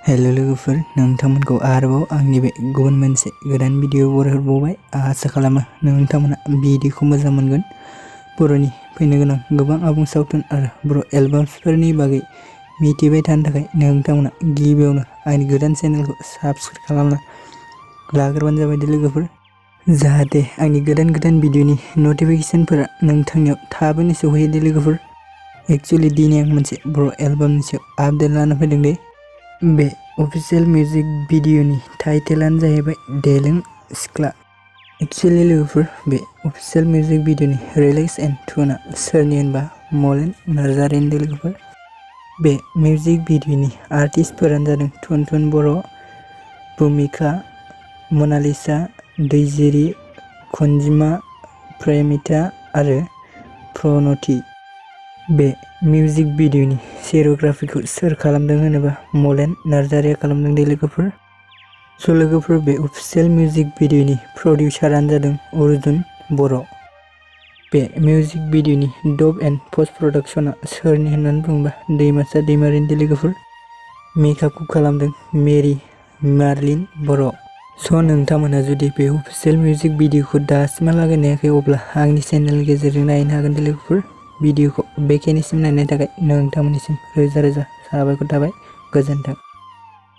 Hello लोगोफोर, नोंथांमोनखौ आरोबाव आंनि बे गुबुन मोनसे गोदान भिडिअ बरायहरबावबाय। आसा खालामो नोंथांमोना भिडिअखौ मोजां मोनगोन। बर'नि फैनो गोनां गोबां आबुं सावथुन आरो बर' एलबामफोरनि बागै मिथिबाय थानो थाखाय नोंथांमोना गिबियावनो आंनि गोदान चेनेलखौ साबस्क्राइब खालामना लाग्रोबानो जाबाय दे लोगोफोर, जाहाथे आंनि गोदान भिडिअनि नटिफिकेशनफोरा नोंथांनियाव थाबैनो सौहैयो दे लोगोफोर। एक्चुअली दिनै आं मोनसे बर' एलबामनि सायाव आपडेट लाना फैदों दे। बे अफिशियल मिउजिक भिडिअनि टाइटेलानो जाहैबाय देलंग सिख्ला। एक्चुअली लोगोफोर, बे अफिशियल मिउजिक भिडिअनि रिलिक्स एन्ड टुनआ सोरनि होनबा मलेन नार्जारिनि लोगोफोर। बे मिउजिक भिडिअनि आर्टिस्टफोरानो जादों टुनटुन बर', भुमिका, मनालिसा, दैजिरि, खनजिमा, प्रेमिता आरो प्रणति। बे मिउजिक भिडिअनि सिनेमेट'ग्राफिखौ सोर खालामदों होनोबा मलेन नार्जारिया खालामदों दे लोगोफोर। स' लोगोफोर, बे अफिशियल मिउजिक भिडिअनि प्रडिउसारानो जादों अर्जुन बर'। बे मिउजिक भिडिअनि डब एन्ड पस्ट प्रडाक्शना सोरनि होननानै बुङोबा दैमासा दैमारिनि दे लोगोफोर। मेकआपखौ खालामदों मेरि मार्लिन बर'। स' नोंथांमोना जुदि बे अफिशियल मिउजिक भिडिअखौ दासिमहालागै नायाखै अब्ला आंनि चेनेलनि गेजेरजों नायनो हागोन दे लोगोफोर। भिडिअखौ बेखिनिसिम नायनायनि थाखाय नोंथांमोननिसिम रोजा रोजा साबायखर थाबाय। गोजोन्थों।